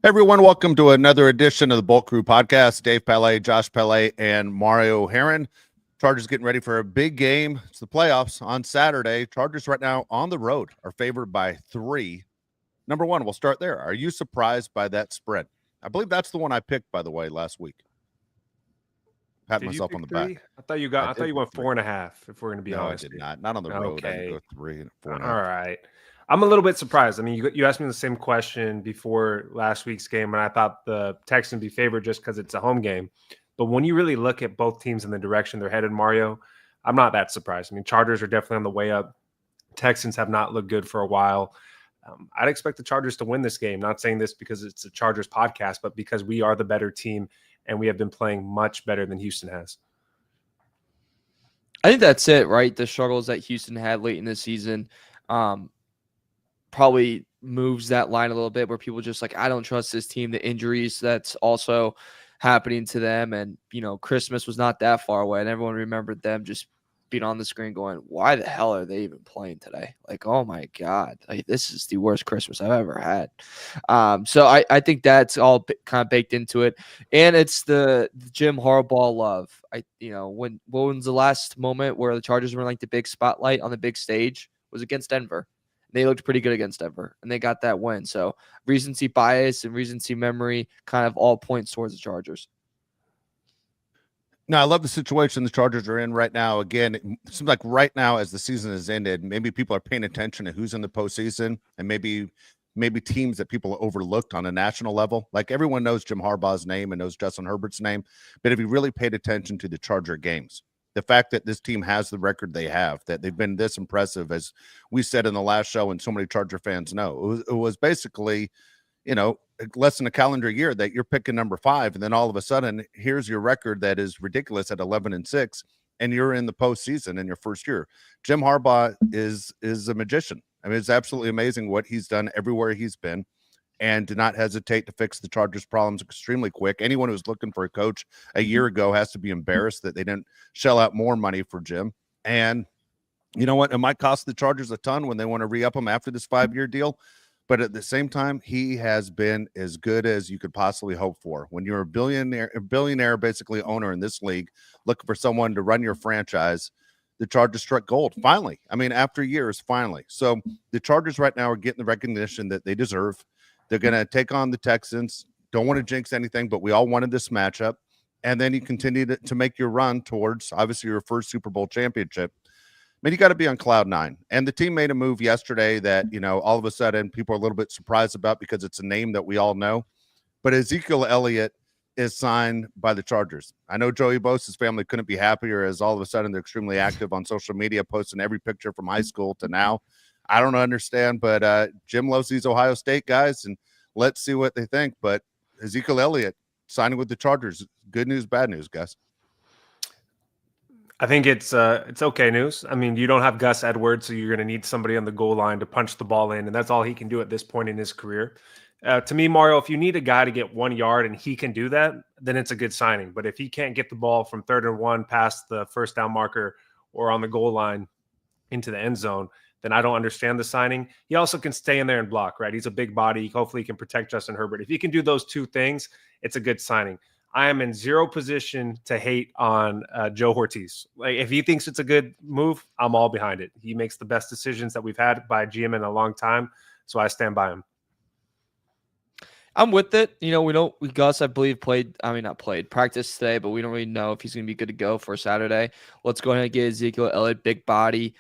Everyone, welcome to another edition of the Bolt Crew podcast. Dave Pele, Josh Pele, and Mario Heron. Chargers getting ready for a big game. It's the playoffs on Saturday. Chargers right now on the road are favored by 3. Number one, we'll start there. Are you surprised by that spread? I believe that's the one I picked, by the way, last week. Patting myself on the back. I thought you went 4.5. If we're going to be honest, I did not. Not on the road. I didn't go 3 and 4.5. All right. I'm a little bit surprised. I mean, you asked me the same question before last week's game, and I thought the Texans would be favored just because it's a home game. But when you really look at both teams in the direction they're headed, Mario, I'm not that surprised. I mean, Chargers are definitely on the way up. Texans have not looked good for a while. I'd expect the Chargers to win this game. Not saying this because it's a Chargers podcast, but because we are the better team, and we have been playing much better than Houston has. I think that's it, right? The struggles that Houston had late in the season probably moves that line a little bit where people just like, I don't trust this team. The injuries that's also happening to them. And, Christmas was not that far away. And everyone remembered them just being on the screen going, why the hell are they even playing today? Like, oh my God, this is the worst Christmas I've ever had. So I think that's all kind of baked into it. And it's the Jim Harbaugh love. When was the last moment where the Chargers were like the big spotlight on the big stage was against Denver. They looked pretty good against Denver, and they got that win. So recency bias and recency memory kind of all points towards the Chargers. No, I love the situation the Chargers are in right now. Again, it seems like right now as the season has ended, maybe people are paying attention to who's in the postseason and maybe teams that people overlooked on a national level. Like everyone knows Jim Harbaugh's name and knows Justin Herbert's name, but if you really paid attention to the Charger games, the fact that this team has the record they have, that they've been this impressive, as we said in the last show, and so many Charger fans know, it was basically, less than a calendar year that you're picking number 5, and then all of a sudden, here's your record that is ridiculous at 11-6, and you're in the postseason in your first year. Jim Harbaugh is a magician. I mean, it's absolutely amazing what he's done everywhere he's been, and did not hesitate to fix the Chargers' problems extremely quick. Anyone who's looking for a coach a year ago has to be embarrassed that they didn't shell out more money for Jim. And you know what? It might cost the Chargers a ton when they want to re-up him after this 5-year deal. But at the same time, he has been as good as you could possibly hope for. When you're a billionaire basically owner in this league, looking for someone to run your franchise, the Chargers struck gold. Finally. I mean, after years, finally. So the Chargers right now are getting the recognition that they deserve. They're going to take on the Texans. Don't want to jinx anything, but we all wanted this matchup. And then you continue to make your run towards, obviously, your first Super Bowl championship. I mean, you got to be on cloud 9. And the team made a move yesterday that, all of a sudden people are a little bit surprised about because it's a name that we all know. But Ezekiel Elliott is signed by the Chargers. I know Joey Bosa's family couldn't be happier, as all of a sudden they're extremely active on social media, posting every picture from high school to now. I don't understand, but Jim loves these Ohio State guys, and let's see what they think. But Ezekiel Elliott signing with the Chargers, good news, bad news, guys. I think it's okay news. I mean, you don't have Gus Edwards, so you're going to need somebody on the goal line to punch the ball in, and that's all he can do at this point in his career. To me, Mario, if you need a guy to get 1 yard and he can do that, then it's a good signing. But if he can't get the ball from 3rd and 1 past the first down marker or on the goal line into the end zone, then I don't understand the signing. He also can stay in there and block, right? He's a big body. Hopefully he can protect Justin Herbert. If he can do those two things, it's a good signing. I am in zero position to hate on Joe Ortiz. Like, if he thinks it's a good move, I'm all behind it. He makes the best decisions that we've had by GM in a long time, so I stand by him. I'm with it. Gus, I believe, practiced today, but we don't really know if he's going to be good to go for Saturday. Let's go ahead and get Ezekiel Elliott, big body.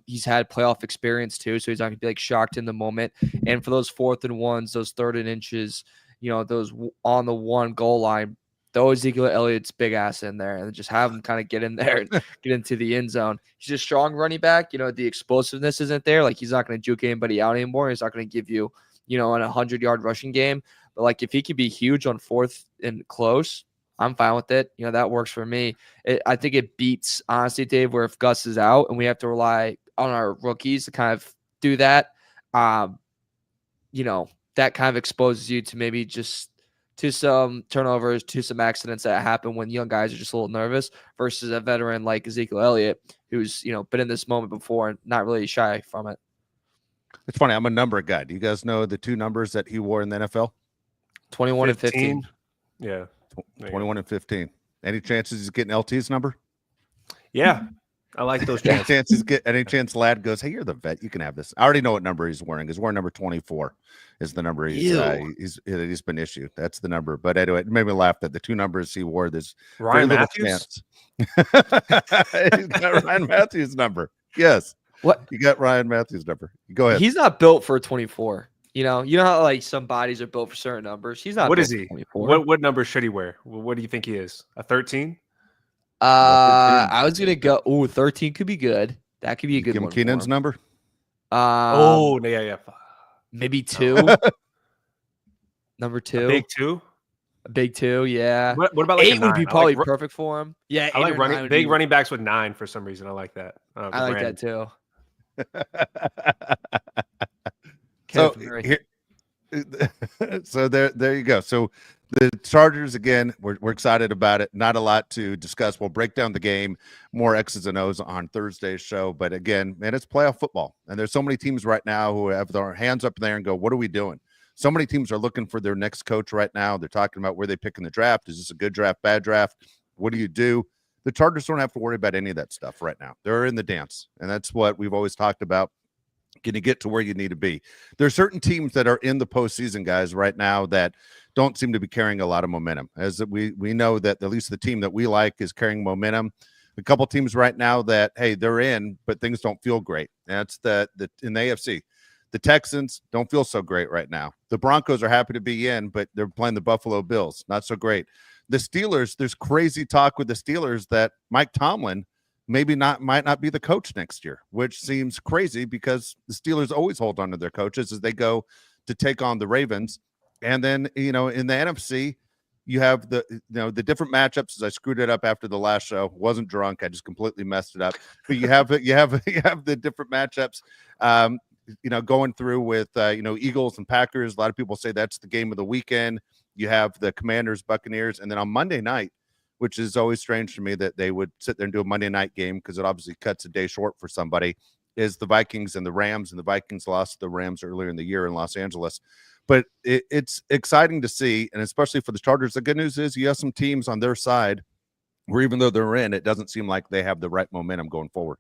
He's had playoff experience too, so he's not going to be like shocked in the moment. And for those 4th and 1s, those 3rd and inches, those on the 1 goal line, throw Ezekiel Elliott's big ass in there and just have him kind of get in there and get into the end zone. He's a strong running back. The explosiveness isn't there. Like, he's not going to juke anybody out anymore. He's not going to give you, an 100-yard rushing game. But, like, if he could be huge on 4th and close, I'm fine with it. That works for me. I think it beats, honestly, Dave, where if Gus is out and we have to rely on our rookies to kind of do that, that kind of exposes you to maybe just to some turnovers, to some accidents that happen when young guys are just a little nervous versus a veteran like Ezekiel Elliott, who's, been in this moment before and not really shy from it. It's funny. I'm a number guy. Do you guys know the 2 numbers that he wore in the NFL? 21 and 15. Yeah. 21-15. Any chances he's getting LT's number? Yeah. I like those Any chances. any chance Lad goes, hey, you're the vet, you can have this. I already know what number he's wearing. He's wearing number 24 is the number he's been issued. That's the number. But anyway, it made me laugh that the two numbers he wore, there's Ryan very little Matthews. chance. He's got Ryan Matthews' number. Yes. What? You got Ryan Matthews' number. Go ahead. He's not built for a 24. You know how like some bodies are built for certain numbers. He's not. What built is he? for 24. What number should he wear? What do you think he is? A 13? I was gonna go. 13 could be good. That could be a good Give him one. Keenan's number. Yeah. Maybe 2. Number 2. Big 2. A big 2. Yeah. What about like 8 would be probably like, perfect for him. Yeah. I like running backs with 9 for some reason. I like that. I like that too. So there you go. So the Chargers, again, we're excited about it. Not a lot to discuss. We'll break down the game, more X's and O's on Thursday's show. But again, man, it's playoff football. And there's so many teams right now who have their hands up there and go, what are we doing? So many teams are looking for their next coach right now. They're talking about where they pick in the draft. Is this a good draft, bad draft? What do you do? The Chargers don't have to worry about any of that stuff right now. They're in the dance. And that's what we've always talked about. Can you get to where you need to be? There are certain teams that are in the postseason, guys, right now that don't seem to be carrying a lot of momentum. As we know that at least the team that we like is carrying momentum. A couple teams right now that, hey, they're in, but things don't feel great. That's the in the AFC. The Texans don't feel so great right now. The Broncos are happy to be in, but they're playing the Buffalo Bills. Not so great. The Steelers, there's crazy talk with the Steelers that Mike Tomlin might not be the coach next year, which seems crazy because the Steelers always hold on to their coaches as they go to take on the Ravens. And then, in the NFC, you have the different matchups. As I screwed it up after the last show, wasn't drunk. I just completely messed it up. But you have the different matchups, going through with, Eagles and Packers. A lot of people say that's the game of the weekend. You have the Commanders, Buccaneers. And then on Monday night, which is always strange to me that they would sit there and do a Monday night game because it obviously cuts a day short for somebody, is the Vikings and the Rams. And the Vikings lost to the Rams earlier in the year in Los Angeles. But it's exciting to see, and especially for the Chargers. The good news is you have some teams on their side where even though they're in, it doesn't seem like they have the right momentum going forward.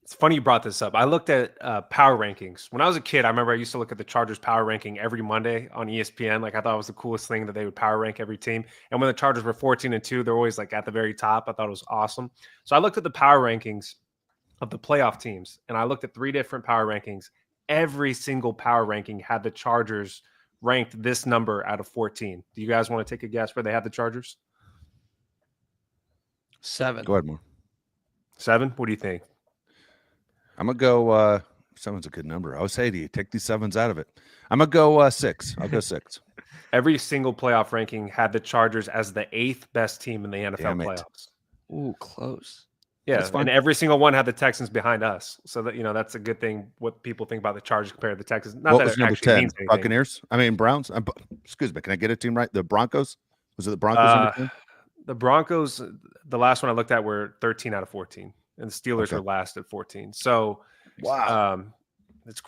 It's funny you brought this up. I looked at power rankings. When I was a kid, I remember I used to look at the Chargers power ranking every Monday on ESPN. Like I thought it was the coolest thing that they would power rank every team. And when the Chargers were 14-2, they're always like at the very top. I thought it was awesome. So I looked at the power rankings of the playoff teams, and I looked at 3 different power rankings. Every single power ranking had the Chargers ranked this number out of 14. Do you guys want to take a guess where they had the Chargers? 7. Go ahead, Moore. 7? What do you think? I'm going to go 7's a good number. I would say to you, take these 7s out of it. I'm going to go 6. I'll go 6. Every single playoff ranking had the Chargers as the 8th best team in the NFL playoffs. Ooh, close. Yeah, and every single one had the Texans behind us. So that that's a good thing. What people think about the Chargers compared to the Texans. Not what that was it number actually 10? means anything. Buccaneers. I mean Browns. Excuse me. Can I get a team right? The Broncos. Was it the Broncos? Number 10? The Broncos. The last one I looked at were 13 out of 14, and the Steelers were last at 14. So wow,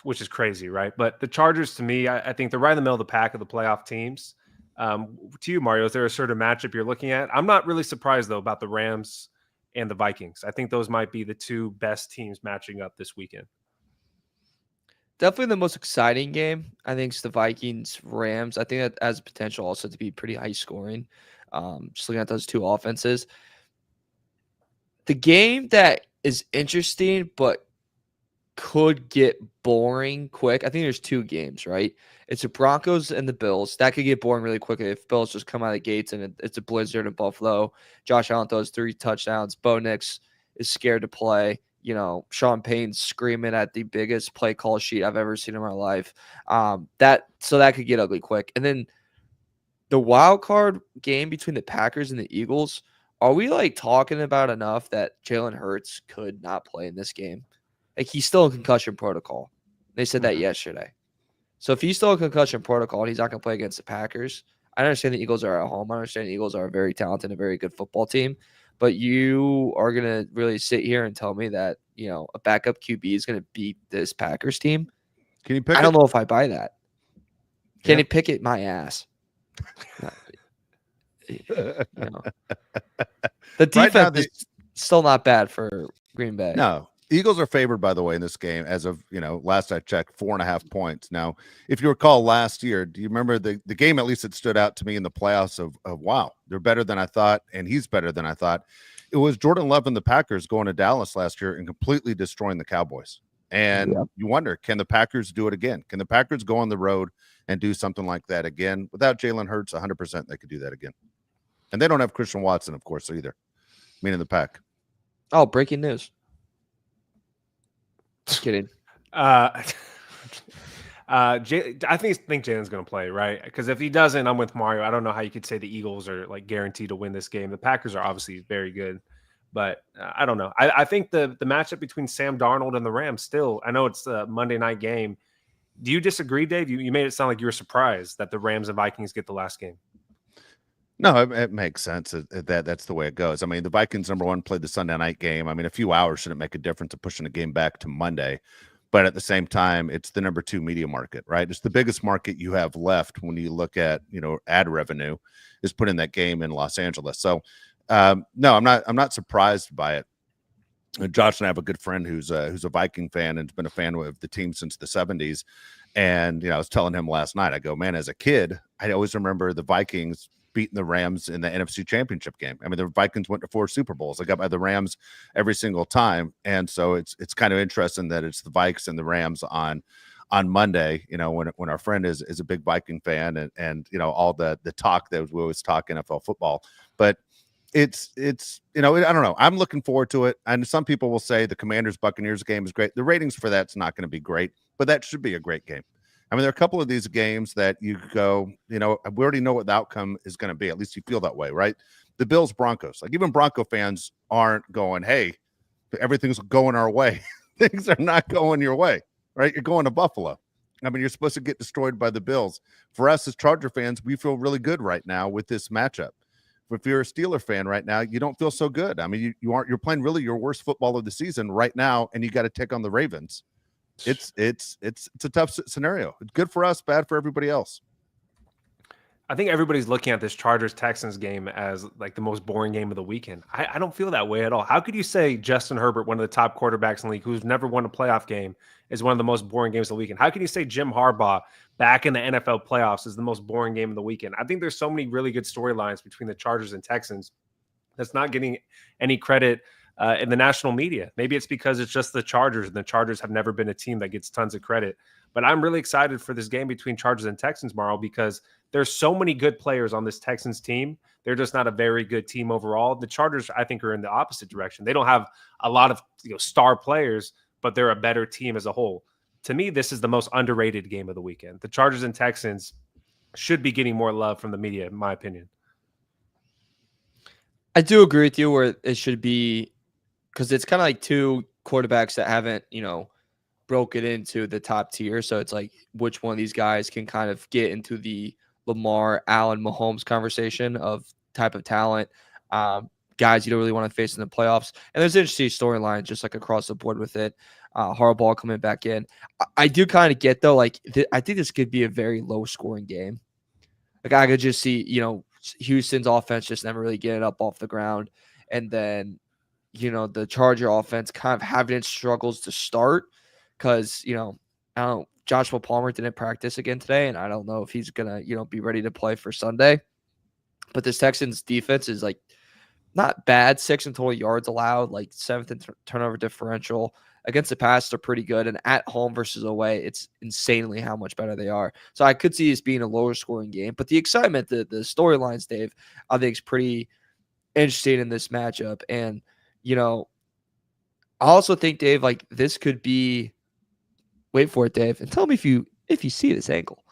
which is crazy, right? But the Chargers, to me, I think they're right in the middle of the pack of the playoff teams. To you, Mario, is there a certain matchup you're looking at? I'm not really surprised though about the Rams and the Vikings. I think those might be the 2 best teams matching up this weekend. Definitely the most exciting game, I think, is the Vikings-Rams. I think that has potential also to be pretty high scoring. Just looking at those 2 offenses. The game that is interesting but could get boring quick. I think there's 2 games, right? It's the Broncos and the Bills. That could get boring really quickly if Bills just come out of the gates and it's a blizzard in Buffalo. Josh Allen throws 3 touchdowns. Bo Nix is scared to play. Sean Payne's screaming at the biggest play call sheet I've ever seen in my life. That could get ugly quick. And then the wild card game between the Packers and the Eagles. Are we talking about enough that Jalen Hurts could not play in this game? He's still in concussion protocol. They said that yesterday. So if he's still in concussion protocol and he's not going to play against the Packers, I understand the Eagles are at home. I understand the Eagles are a very talented and very good football team. But you are going to really sit here and tell me that, a backup QB is going to beat this Packers team? Can you pick I don't know if I buy that. Kenny Pickett, my ass. You know. The Right now, defense is still not bad for Green Bay. No, Eagles are favored, by the way, in this game as of, last I checked, 4.5 points. Now, if you recall last year, do you remember the game, at least it stood out to me in the playoffs of wow, they're better than I thought, and he's better than I thought. It was Jordan Love and the Packers going to Dallas last year and completely destroying the Cowboys. And you wonder, can the Packers do it again? Can the Packers go on the road and do something like that again? Without Jalen Hurts, 100% they could do that again. And they don't have Christian Watson, of course, either, meaning the Pack. Oh, breaking news. Just kidding. I think Jalen's going to play, right? Because if he doesn't, I'm with Mario. I don't know how you could say the Eagles are like guaranteed to win this game. The Packers are obviously very good, but I don't know. I think the matchup between Sam Darnold and the Rams still, I know it's a Monday night game. Do you disagree, Dave? You made it sound like you were surprised that the Rams and Vikings get the last game. No, it makes sense that that's the way it goes. I mean, the Vikings, number one, played the Sunday night game. I mean, a few hours shouldn't make a difference of pushing the game back to Monday. But at the same time, it's the number 2 media market, right? It's the biggest market you have left when you look at, ad revenue is putting that game in Los Angeles. So, no, I'm not surprised by it. Josh and I have a good friend who's a Viking fan and has been a fan of the team since the 70s. And, I was telling him last night, I go, man, as a kid, I always remember the Vikings beating the Rams in the NFC Championship game. I mean, the Vikings went to 4 Super Bowls. They got by the Rams every single time. And so it's kind of interesting that it's the Vikes and the Rams on Monday, when our friend is a big Viking fan and all the talk that we always talk NFL football. But it's I don't know. I'm looking forward to it. And some people will say the Commanders-Buccaneers game is great. The ratings for that's not going to be great, but that should be a great game. I mean, there are a couple of these games that you go, we already know what the outcome is going to be. At least you feel that way, right? The Bills Broncos, like even Bronco fans aren't going, hey, everything's going our way. Things are not going your way, right? You're going to Buffalo. I mean, you're supposed to get destroyed by the Bills. For us as Charger fans, we feel really good right now with this matchup. If you're a Steeler fan right now, you don't feel so good. I mean, you're playing really your worst football of the season right now, and you got to take on the Ravens. It's a tough scenario. It's good for us, bad for everybody else. I think everybody's looking at this Chargers-Texans game as like the most boring game of the weekend. I don't feel that way at all. How could you say Justin Herbert, one of the top quarterbacks in the league, who's never won a playoff game, is one of the most boring games of the weekend? How can you say Jim Harbaugh back in the NFL playoffs is the most boring game of the weekend? I think there's so many really good storylines between the Chargers and Texans that's not getting any credit in the national media. Maybe it's because it's just the Chargers, and the Chargers have never been a team that gets tons of credit. But I'm really excited for this game between Chargers and Texans, Marl, because there's so many good players on this Texans team. They're just not a very good team overall. The Chargers, I think, are in the opposite direction. They don't have a lot of star players, but they're a better team as a whole. To me, this is the most underrated game of the weekend. The Chargers and Texans should be getting more love from the media, in my opinion. I do agree with you where it should be, because it's kind of like two quarterbacks that haven't, broken into the top tier. So it's like which one of these guys can kind of get into the Lamar, Allen, Mahomes conversation of type of talent, guys you don't really want to face in the playoffs. And there's interesting storylines just like across the board with it. Harbaugh coming back in. I do kind of get though, like I think this could be a very low scoring game. Like I could just see, Houston's offense just never really getting up off the ground. And then, the Charger offense kind of having its struggles to start because, I don't know, Joshua Palmer didn't practice again today, and I don't know if he's going to, be ready to play for Sunday. But this Texans defense is like not bad, 6th in total yards allowed, like 7th in turnover differential. Against the pass, they're pretty good. And at home versus away, it's insanely how much better they are. So I could see this being a lower scoring game. But the excitement, the storylines, Dave, I think is pretty interesting in this matchup. And, I also think, Dave, like this could be, wait for it, Dave, and tell me if you see this angle.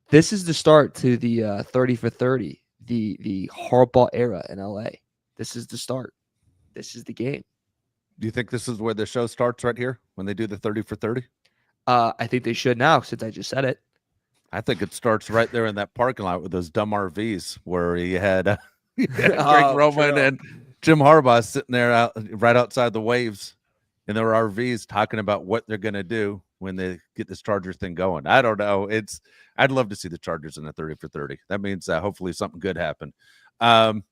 This is the start to the 30 for 30, the Harbaugh era in LA. This is the start. This is the game. Do you think this is where the show starts right here when they do the 30 for 30? I think they should now since I just said it. I think it starts right there in that parking lot with those dumb RVs where he had, Greg Roman and Jim Harbaugh sitting there right outside the Waves in their RVs talking about what they're going to do when they get this Chargers thing going. I don't know. I'd love to see the Chargers in a 30 for 30. That means hopefully something good happened. Man,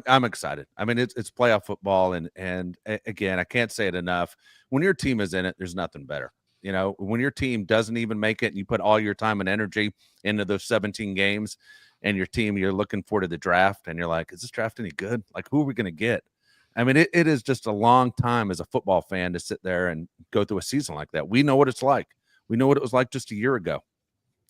I'm excited. I mean, it's playoff football, and again, I can't say it enough. When your team is in it, there's nothing better. You know, when your team doesn't even make it and you put all your time and energy into those 17 games and your team you're looking forward to the draft and you're like, is this draft any good? Like, who are we going to get? I mean, it is just a long time as a football fan to sit there and go through a season like that. We know what it's like. We know what it was like just a year ago.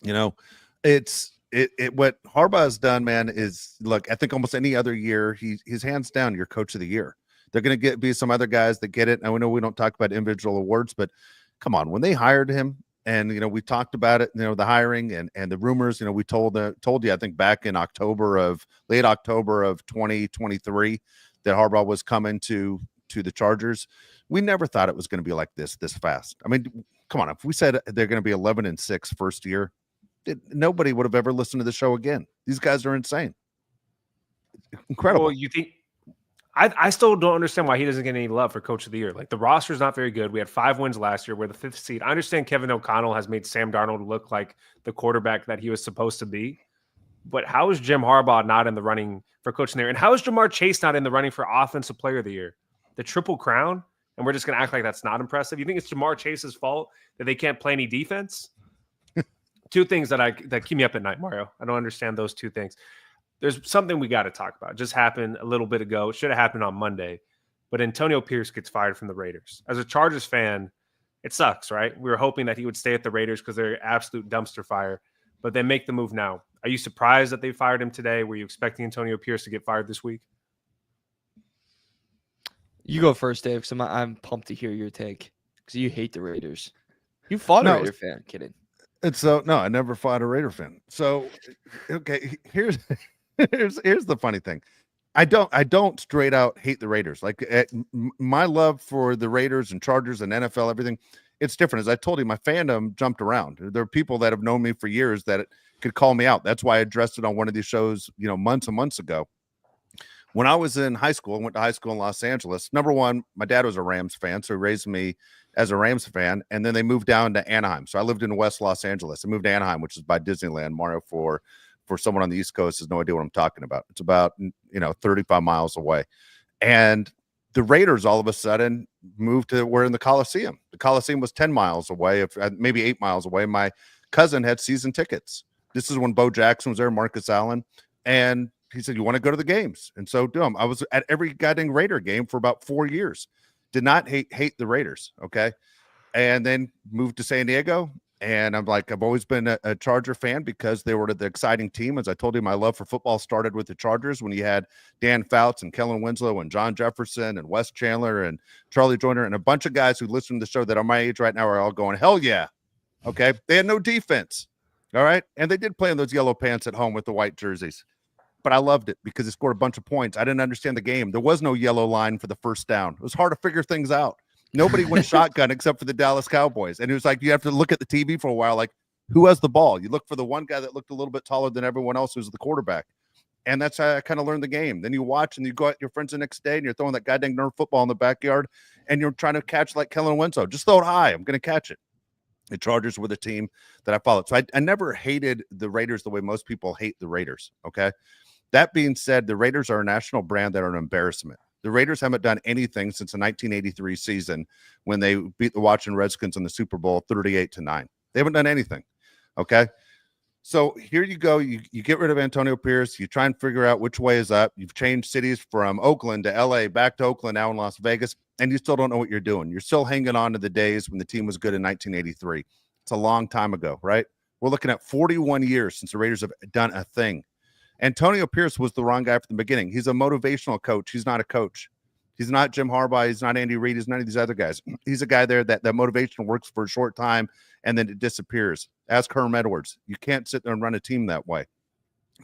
You know, what Harbaugh has done, man, is look, I think almost any other year, he's hands down your coach of the year. They're going to be some other guys that get it. And we know we don't talk about individual awards, but come on, when they hired him, and you know, we talked about it, you know, the hiring and the rumors, you know, we told you, I think back in late October of 2023 that Harbaugh was coming to the Chargers. We never thought it was going to be like this fast. I mean, come on, if we said they're going to be 11-6 first year, nobody would have ever listened to the show again. These guys are insane. Incredible. Well, you think I still don't understand why he doesn't get any love for coach of the year. Like, the roster's not very good. We had 5 wins last year. We're the 5th seed. I understand Kevin O'Connell has made Sam Darnold look like the quarterback that he was supposed to be. But how is Jim Harbaugh not in the running for coach of the year? And how is Jamar Chase not in the running for offensive player of the year? The triple crown? And we're just going to act like that's not impressive? You think it's Jamar Chase's fault that they can't play any defense? Two things that keep me up at night, Mario. I don't understand those two things. There's something we got to talk about. It just happened a little bit ago. It should have happened on Monday. But Antonio Pierce gets fired from the Raiders. As a Chargers fan, it sucks, right? We were hoping that he would stay at the Raiders because they're absolute dumpster fire. But they make the move now. Are you surprised that they fired him today? Were you expecting Antonio Pierce to get fired this week? You go first, Dave, because I'm pumped to hear your take because you hate the Raiders. You fought a Raider fan. Kidding. It's no, I never fought a Raider fan. So, okay, here's the funny thing. I don't straight out hate the Raiders. Like, my love for the Raiders and Chargers and NFL, everything, it's different. As I told you, my fandom jumped around. There are people that have known me for years that could call me out. That's why I addressed it on one of these shows, you know, months and months ago. When I was in high school, I went to high school in Los Angeles. Number one, my dad was a Rams fan, so he raised me as a Rams fan. And then they moved down to Anaheim. So I lived in West Los Angeles. I moved to Anaheim, which is by Disneyland. Mario, for someone on the East Coast has no idea what I'm talking about. It's about, 35 miles away. And the Raiders all of a sudden moved to, we're in the Coliseum. The Coliseum was 10 miles away, maybe 8 miles away. My cousin had season tickets. This is when Bo Jackson was there, Marcus Allen. And he said, you want to go to the games? And so, I was at every goddamn Raider game for about 4 years. Did not hate the Raiders, okay? And then moved to San Diego. And I'm like, I've always been a Charger fan because they were the exciting team. As I told you, my love for football started with the Chargers when you had Dan Fouts and Kellen Winslow and John Jefferson and Wes Chandler and Charlie Joyner and a bunch of guys who listen to the show that are my age right now are all going, hell yeah, okay? They had no defense, all right? And they did play in those yellow pants at home with the white jerseys. But I loved it because they scored a bunch of points. I didn't understand the game. There was no yellow line for the first down. It was hard to figure things out. Nobody went shotgun except for the Dallas Cowboys. And it was like, you have to look at the TV for a while, like, who has the ball? You look for the one guy that looked a little bit taller than everyone else who's the quarterback. And that's how I kind of learned the game. Then you watch and you go at your friends the next day and you're throwing that goddamn Nerf football in the backyard and you're trying to catch like Kellen Winslow. Just throw it high. I'm going to catch it. The Chargers were the team that I followed. So I never hated the Raiders the way most people hate the Raiders, okay? That being said, the Raiders are a national brand that are an embarrassment. The Raiders haven't done anything since the 1983 season when they beat the Washington Redskins in the Super Bowl 38-9. They haven't done anything, okay? So here you go. You get rid of Antonio Pierce. You try and figure out which way is up. You've changed cities from Oakland to L.A., back to Oakland, now in Las Vegas, and you still don't know what you're doing. You're still hanging on to the days when the team was good in 1983. It's a long time ago, right? We're looking at 41 years since the Raiders have done a thing. Antonio Pierce was the wrong guy from the beginning. He's a motivational coach. He's not a coach. He's not Jim Harbaugh. He's not Andy Reid. He's none of these other guys. He's a guy there that motivation works for a short time and then it disappears. Ask Herm Edwards. You can't sit there and run a team that way.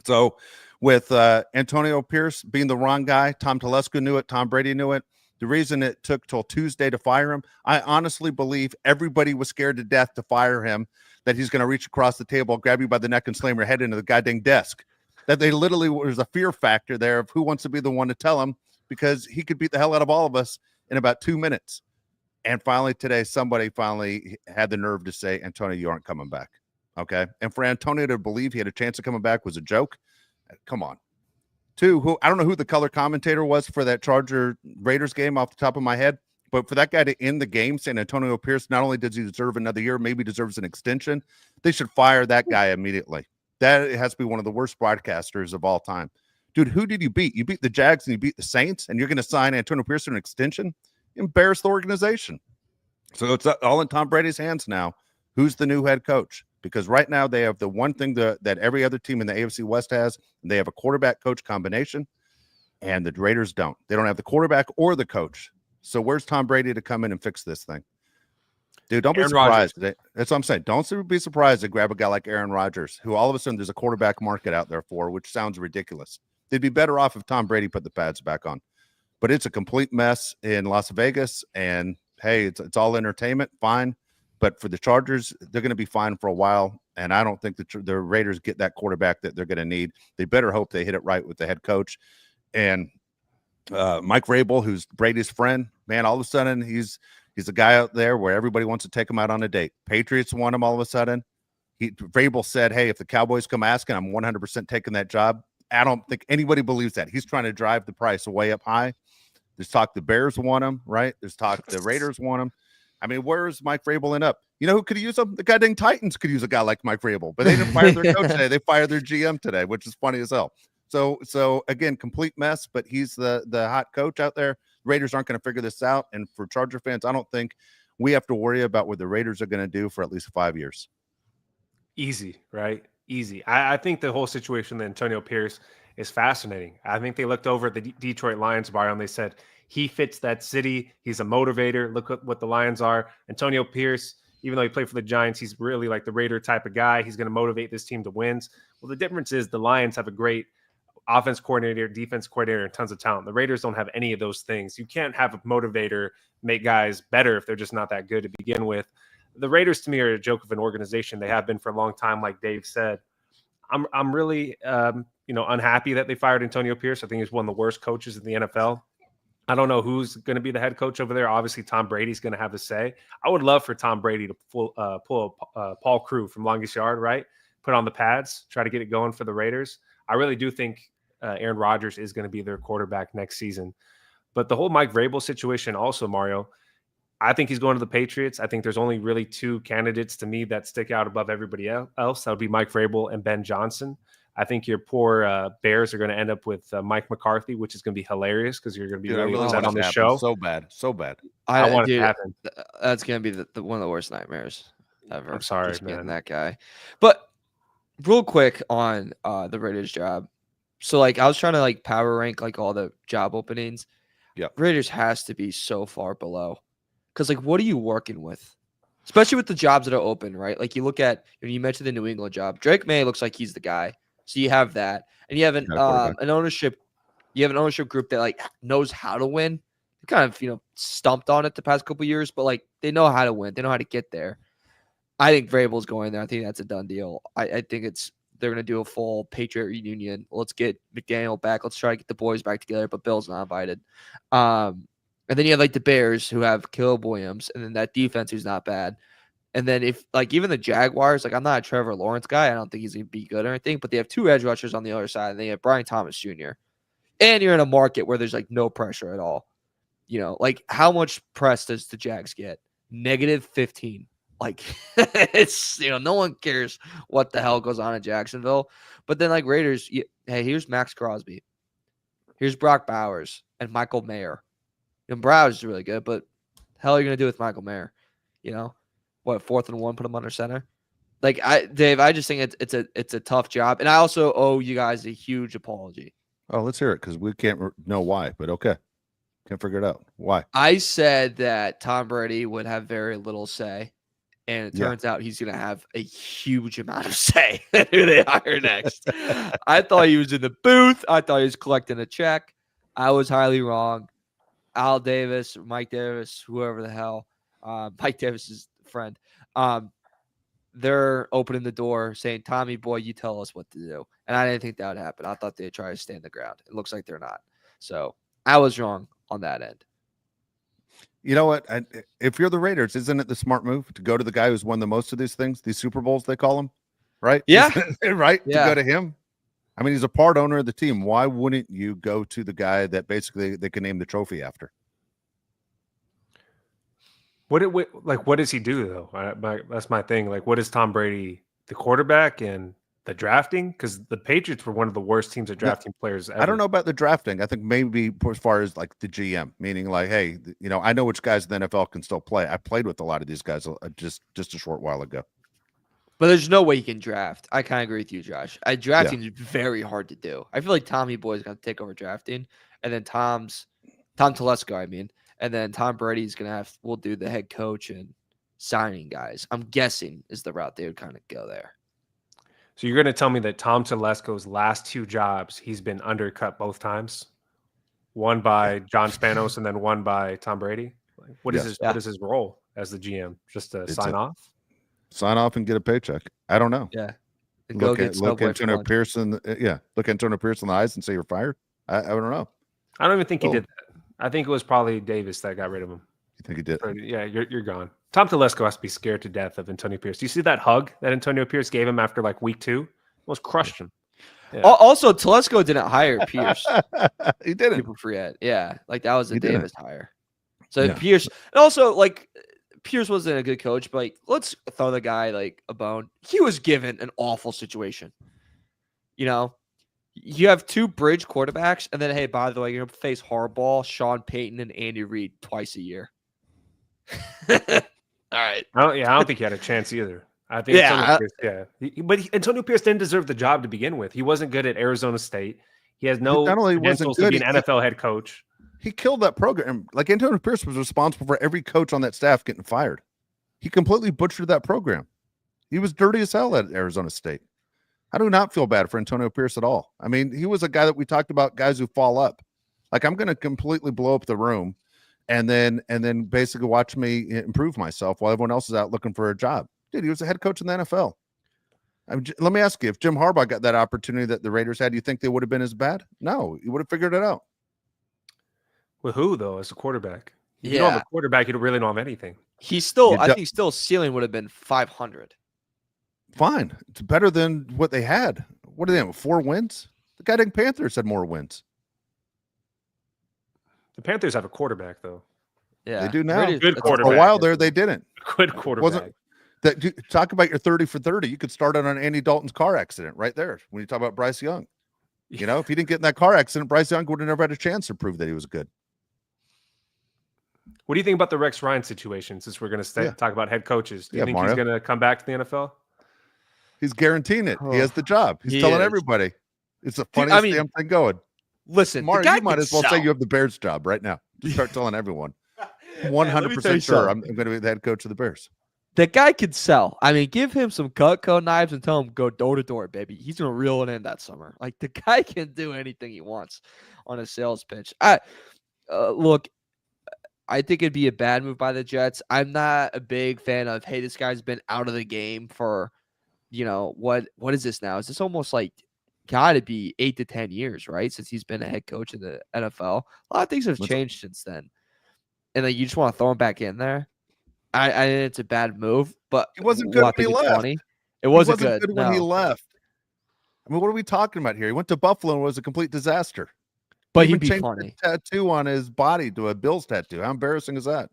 So with Antonio Pierce being the wrong guy, Tom Telesco knew it. Tom Brady knew it. The reason it took till Tuesday to fire him, I honestly believe everybody was scared to death to fire him, that he's going to reach across the table, grab you by the neck and slam your head into the goddamn desk. That they literally, there's a fear factor there of who wants to be the one to tell him, because he could beat the hell out of all of us in about 2 minutes. And finally today, somebody finally had the nerve to say, Antonio, you aren't coming back. Okay. And for Antonio to believe he had a chance of coming back was a joke. Come on. Two, I don't know who the color commentator was for that Charger Raiders game off the top of my head, but for that guy to end the game saying Antonio Pierce, not only does he deserve another year, maybe deserves an extension, they should fire that guy immediately. That has to be one of the worst broadcasters of all time. Dude, who did you beat? You beat the Jags and you beat the Saints, and you're going to sign Antonio Pierce an extension? Embarrass the organization. So it's all in Tom Brady's hands now. Who's the new head coach? Because right now they have the one thing that every other team in the AFC West has, and they have a quarterback coach combination, and the Raiders don't. They don't have the quarterback or the coach. So where's Tom Brady to come in and fix this thing? Dude, don't be surprised. That's what I'm saying. Don't be surprised to grab a guy like Aaron Rodgers, who all of a sudden there's a quarterback market out there for, which sounds ridiculous. They'd be better off if Tom Brady put the pads back on. But it's a complete mess in Las Vegas, and hey, it's all entertainment, fine. But for the Chargers, they're going to be fine for a while, and I don't think the Raiders get that quarterback that they're going to need. They better hope they hit it right with the head coach. And Mike Vrabel, who's Brady's friend, man, all of a sudden he's a guy out there where everybody wants to take him out on a date. Patriots want him all of a sudden. Vrabel said, hey, if the Cowboys come asking, I'm 100% taking that job. I don't think anybody believes that. He's trying to drive the price way up high. There's talk the Bears want him, right? There's talk the Raiders want him. I mean, where's Mike Vrabel end up? You know who could use him? The goddamn Titans could use a guy like Mike Vrabel, but they didn't fire their coach today. They fired their GM today, which is funny as hell. So again, complete mess, but he's the hot coach out there. Raiders aren't going to figure this out. And for Charger fans, I don't think we have to worry about what the Raiders are going to do for at least 5 years. Easy, right? Easy. I think the whole situation with Antonio Pierce is fascinating. I think they looked over at the Detroit Lions bar and they said, he fits that city. He's a motivator. Look at what the Lions are. Antonio Pierce, even though he played for the Giants, he's really like the Raider type of guy. He's going to motivate this team to wins. Well, the difference is the Lions have a great offense coordinator, defense coordinator, and tons of talent. The Raiders don't have any of those things. You can't have a motivator make guys better if they're just not that good to begin with. The Raiders, to me, are a joke of an organization. They have been for a long time, like Dave said. I'm really unhappy that they fired Antonio Pierce. I think he's one of the worst coaches in the NFL. I don't know who's going to be the head coach over there. Obviously, Tom Brady's going to have a say. I would love for Tom Brady to pull Paul Crew from Longest Yard, right? Put on the pads, try to get it going for the Raiders. I really do think Aaron Rodgers is going to be their quarterback next season. But the whole Mike Vrabel situation also, Mario, I think he's going to the Patriots. I think there's only really two candidates to me that stick out above everybody else. That would be Mike Vrabel and Ben Johnson. I think your poor Bears are going to end up with Mike McCarthy, which is going to be hilarious because you're going to be really upset on the show. So bad. I want it to happen. That's going to be the one of the worst nightmares ever. I'm sorry, just man. Getting that guy. But real quick on the Raiders job. So I was trying to power rank all the job openings. Yeah, Raiders has to be so far below. Because what are you working with? Especially with the jobs that are open, right? You look at, you mentioned the New England job. Drake May looks like he's the guy. So you have that. And you have an ownership. You have an ownership group that knows how to win. They kind of, stumped on it the past couple of years, but they know how to win. They know how to get there. I think Vrabel's going there. I think that's a done deal. I think they're going to do a full Patriot reunion. Let's get McDaniel back. Let's try to get the boys back together, but Bill's not invited. And then you have the Bears who have Caleb Williams, and then that defense who's not bad. And then if even the Jaguars, I'm not a Trevor Lawrence guy. I don't think he's going to be good or anything, but they have two edge rushers on the other side, and they have Brian Thomas Jr. And you're in a market where there's no pressure at all. How much press does the Jags get? -15. It's no one cares what the hell goes on in Jacksonville. But then Raiders, hey, here's Max Crosby, here's Brock Bowers and Michael Mayer. Bowers is really good, but hell are you gonna do with Michael Mayer? What, 4th and 1, put him under center? Dave, I just think it's a tough job, and I also owe you guys a huge apology. Oh, let's hear it because we can't know why, but okay, can't figure it out. Why? I said that Tom Brady would have very little say. And it turns out he's going to have a huge amount of say in who they hire next. I thought he was in the booth. I thought he was collecting a check. I was highly wrong. Al Davis, Mike Davis, whoever the hell, Mike Davis's friend, they're opening the door saying, Tommy, boy, you tell us what to do. And I didn't think that would happen. I thought they'd try to stand the ground. It looks like they're not. So I was wrong on that end. You know what? If you're the Raiders, isn't it the smart move to go to the guy who's won the most of these things, these Super Bowls, they call him, right? Yeah. Right? Yeah. To go to him. I mean, he's a part owner of the team. Why wouldn't you go to the guy that basically they can name the trophy after? What does he do though? That's my thing. Like, what is Tom Brady, the quarterback and the drafting? Because the Patriots were one of the worst teams at drafting players ever. I don't know about the drafting. I think maybe as far as like the GM, meaning like, hey, I know which guys in the NFL can still play. I played with a lot of these guys just a short while ago. But there's no way he can draft. I kind of agree with you, Josh. Drafting is very hard to do. I feel like Tommy Boy's going to take over drafting, and then Tom Telesco, and then Tom Brady's will do the head coach and signing guys. I'm guessing is the route they would kind of go there. So you're going to tell me that Tom Telesco's last 2 jobs, he's been undercut both times? One by John Spanos and then one by Tom Brady? Like, what is his role as the GM? Just to sign off? Sign off and get a paycheck. I don't know. Yeah. Look Antonio Pierce in the eyes and say you're fired. I don't know. I don't even think he did that. I think it was probably Davis that got rid of him. You think he did? Yeah, you're gone. Tom Telesco has to be scared to death of Antonio Pierce. Do you see that hug that Antonio Pierce gave him after like week 2? Almost crushed him. Yeah. Also, Telesco didn't hire Pierce. He didn't. People forget. Yeah, like that was a Davis hire. So Yeah. Pierce, and also like Pierce wasn't a good coach, but like let's throw the guy like a bone. He was given an awful situation. You have 2 bridge quarterbacks, and then hey, by the way, you're gonna face Harbaugh, Sean Payton, and Andy Reid twice a year. All right. I don't think he had a chance either. I think Antonio Pierce didn't deserve the job to begin with. He wasn't good at Arizona State. He has no credentials to be an NFL head coach. He killed that program. Like Antonio Pierce was responsible for every coach on that staff getting fired. He completely butchered that program. He was dirty as hell at Arizona State. I do not feel bad for Antonio Pierce at all. I mean, he was a guy that we talked about, guys who fall up. Like I'm going to completely blow up the room and then basically watch me improve myself while everyone else is out looking for a job. Dude, he was a head coach in the NFL. Let me ask you, if Jim Harbaugh got that opportunity that the Raiders had, do you think they would have been as bad? No, he would have figured it out. With who, though, as a quarterback? If Yeah. you don't have a quarterback, you don't really know of anything. I think ceiling would have been 500. Fine. It's better than what they had. What do they have, 4 wins? The goddamn Panthers had more wins. The Panthers have a quarterback, though. Yeah. They do now. Good quarterback. For a while there, they didn't. Good quarterback. Talk about your 30 for 30. You could start on Andy Dalton's car accident right there when you talk about Bryce Young. If he didn't get in that car accident, Bryce Young would have never had a chance to prove that he was good. What do you think about the Rex Ryan situation, since we're going to talk about head coaches? Do you think he's going to come back to the NFL? He's guaranteeing it. He has the job. He's telling everybody. It's the funniest damn thing going. Listen, Mario, you might as well say you have the Bears job right now. Just start telling everyone. 100% sure I'm going to be the head coach of the Bears. The guy could sell. I mean, give him some Cutco knives and tell him go door to door, baby. He's going to reel it in that summer. Like, the guy can do anything he wants on a sales pitch. Look, I think it'd be a bad move by the Jets. I'm not a big fan of, hey, this guy's been out of the game for, what is this now? Is this almost like got to be 8 to 10 years, right? Since he's been a head coach in the NFL. A lot of things have changed since then. And then you just want to throw him back in there. I think it's a bad move, but it wasn't good when he left. It wasn't good when he left. I mean, what are we talking about here? He went to Buffalo and was a complete disaster. But he'd be funny. Tattoo on his body to a Bills tattoo. How embarrassing is that?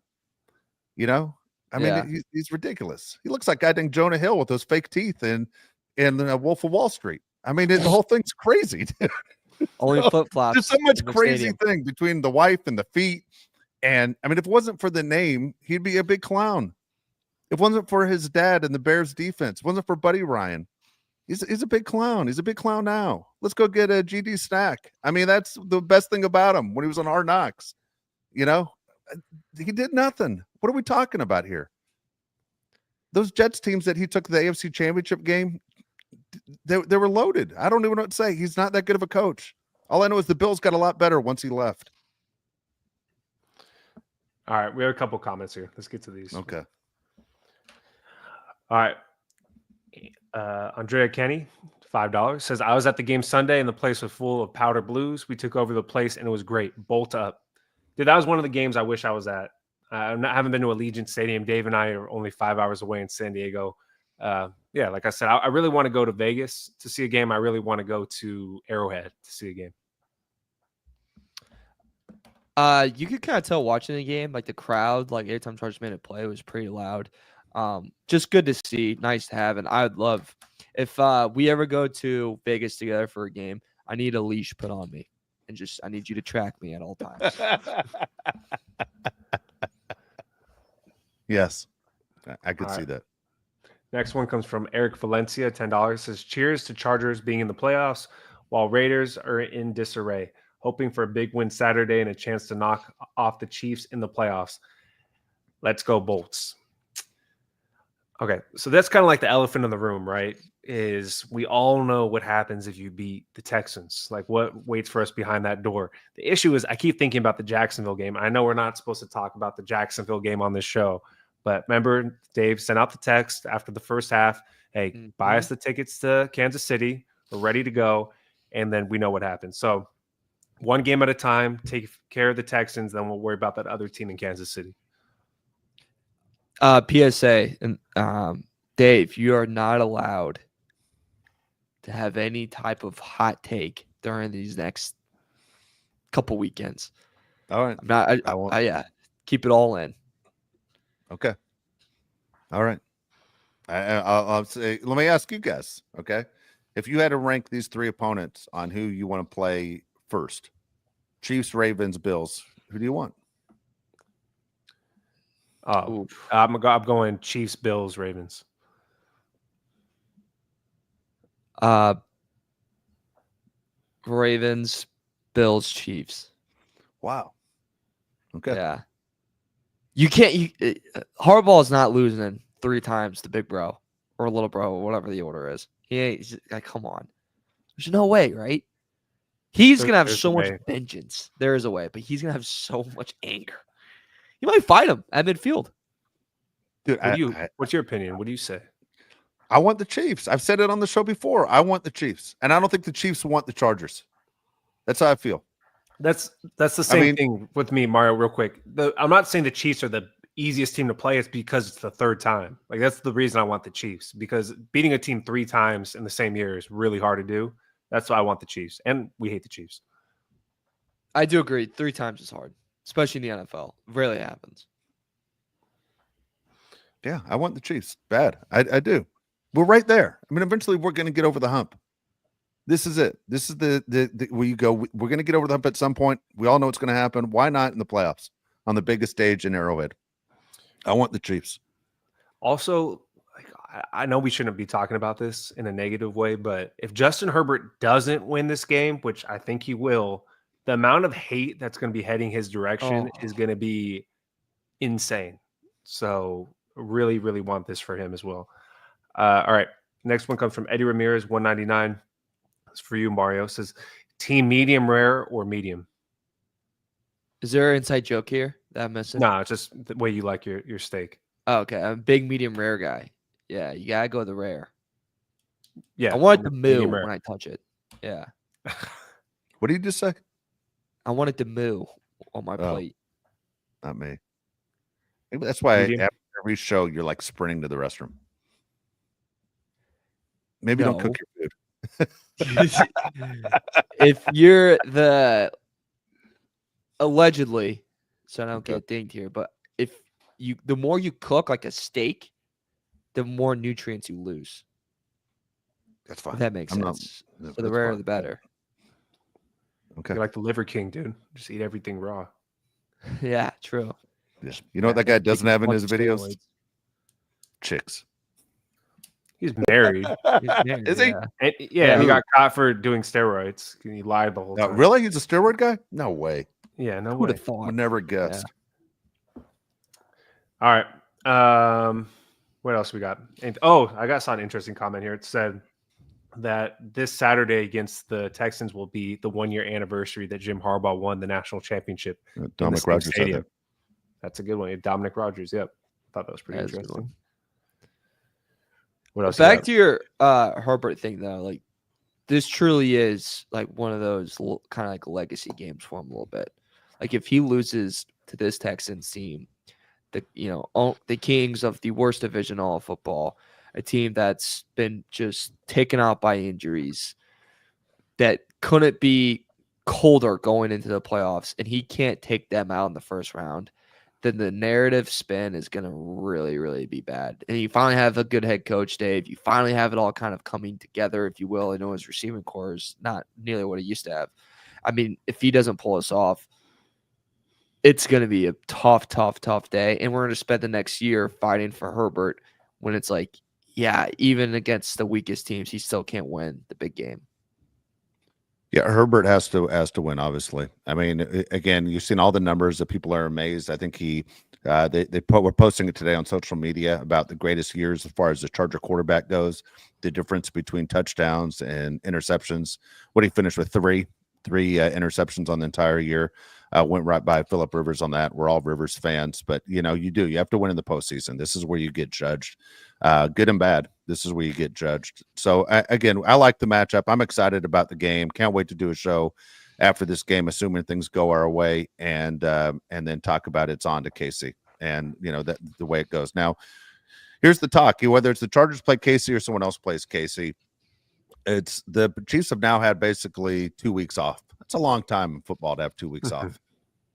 I mean, he's ridiculous. He looks like goddamn Jonah Hill with those fake teeth and Wolf of Wall Street. I mean, the whole thing's crazy. Only flip flops. There's so much crazy thing between the wife and the feet. And I mean, if it wasn't for the name, he'd be a big clown. If it wasn't for his dad and the Bears defense, it wasn't for Buddy Ryan. He's a big clown. He's a big clown now. Let's go get a GD snack. I mean, that's the best thing about him when he was on Hard Knocks. He did nothing. What are we talking about here? Those Jets teams that he took the AFC Championship game, they were loaded. I don't even know what to say. He's not that good of a coach. All I know is the Bills got a lot better once he left. All right, we have a couple comments here. Let's get to these. Okay. All right. Andrea Kenny, $5, says, I was at the game Sunday and the place was full of powder blues. We took over the place and it was great. Bolt up. Dude, that was one of the games I wish I was at. haven't been to Allegiant Stadium. Dave and I are only 5 hours away in San Diego. Yeah, like I said, I really want to go to Vegas to see a game. I really want to go to Arrowhead to see a game. You could kind of tell watching the game, like the crowd, like every time Chargers made a play, it was pretty loud. Just good to see, nice to have, and I would love if we ever go to Vegas together for a game. I need a leash put on me, and I need you to track me at all times. Yes, I could All see right. that. Next one comes from Eric Valencia, $10. Says, cheers to Chargers being in the playoffs while Raiders are in disarray. Hoping for a big win Saturday and a chance to knock off the Chiefs in the playoffs. Let's go Bolts. Okay, so that's kind of like the elephant in the room, right? Is we all know what happens if you beat the Texans. Like what waits for us behind that door. The issue is I keep thinking about the Jacksonville game. I know we're not supposed to talk about the Jacksonville game on this show, but remember Dave sent out the text after the first half. Hey, buy us the tickets to Kansas City. We're ready to go. And then we know what happens. So one game at a time, take care of the Texans, then we'll worry about that other team in Kansas City. PSA, and Dave, you are not allowed to have any type of hot take during these next couple weekends. All right. I'm not. I won't. Yeah, keep it all in. Okay. All right. I'll say, let me ask you guys, okay? If you had to rank these three opponents on who you want to play first, Chiefs, Ravens, Bills, who do you want? I'm going Chiefs, Bills, Ravens. Ravens, Bills, Chiefs. Wow. Okay. Yeah. You can't. Harbaugh is not losing 3 times to big bro or little bro or whatever the order is. He ain't. Like, come on. There's no way, right? He's gonna have so much vengeance. There is a way, but he's gonna have so much anger. You might fight him at midfield. Dude, what's your opinion? What do you say? I want the Chiefs. I've said it on the show before. I want the Chiefs. And I don't think the Chiefs want the Chargers. That's how I feel. That's the same thing with me, Mario, real quick. I'm not saying the Chiefs are the easiest team to play. It's because it's the third time. Like, that's the reason I want the Chiefs, because beating a team 3 times in the same year is really hard to do. That's why I want the Chiefs. And we hate the Chiefs. I do agree. 3 times is hard, especially in the NFL. Rarely happens. Yeah, I want the Chiefs. Bad. I do. We're right there. I mean, eventually we're going to get over the hump. This is it. This is the where you go. We're going to get over the hump at some point. We all know what's going to happen. Why not in the playoffs on the biggest stage in Arrowhead? I want the Chiefs. Also, like, I know we shouldn't be talking about this in a negative way, but if Justin Herbert doesn't win this game, which I think he will, the amount of hate that's going to be heading his direction is going to be insane. So really, really want this for him as well. All right. Next one comes from Eddie Ramirez, 199. It's for you, Mario. It says, team medium rare or medium? Is there an inside joke here that I'm missing? No, it's just the way you like your steak. Oh, okay. I'm a big medium rare guy. Yeah, you gotta go the rare. Yeah. I want it to moo when I touch it. Yeah. What did you just say? I want it to moo on my plate. Not me. Maybe that's why after every show you're like sprinting to the restroom. Maybe don't cook your food. If you're allegedly, so I don't get dinged here, but if the more you cook like a steak, the more nutrients you lose. That's fine. If that makes sense. So the rarer, the better. Okay. You're like the Liver King, dude. Just eat everything raw. Yeah, true. Yeah. You know what that guy doesn't have in his videos? Chicks. He's married. Is he? And, he got caught for doing steroids. He lied the whole time. Really? He's a steroid guy? No way. Yeah, no Who way. would have thought? Would never guessed. Yeah. All right. What else we got? I saw an interesting comment here. It said that this Saturday against the Texans will be the 1-year anniversary that Jim Harbaugh won the national championship. Dominic Rodgers said that. That's a good one. Dominic Rodgers. Yep. Thought that was pretty interesting. What else? Back to your Herbert thing, though. Like, this truly is like one of those kind of like legacy games for him a little bit. Like, if he loses to this Texans team, the kings of the worst division in all of football, a team that's been just taken out by injuries, that couldn't be colder going into the playoffs, and he can't take them out in the first round, then the narrative spin is going to really, really be bad. And you finally have a good head coach, Dave. You finally have it all kind of coming together, if you will. I know his receiving core is not nearly what it used to have. I mean, if he doesn't pull us off, it's going to be a tough, tough, tough day. And we're going to spend the next year fighting for Herbert when it's like, yeah, even against the weakest teams, he still can't win the big game. Yeah, Herbert has to win, obviously. I mean, again, you've seen all the numbers that people are amazed. I think we're posting it today on social media about the greatest years as far as the Charger quarterback goes, the difference between touchdowns and interceptions. What he finished with three interceptions on the entire year. Went right by Phillip Rivers on that. We're all Rivers fans, but you have to win in the postseason. This is where you get judged, good and bad. This is where you get judged. So again, I like the matchup. I'm excited about the game. Can't wait to do a show after this game, assuming things go our way, and then talk about it's on to KC and that the way it goes. Now, here's the talk: whether it's the Chargers play KC or someone else plays KC, it's the Chiefs have now had basically 2 weeks off. That's a long time in football to have 2 weeks off,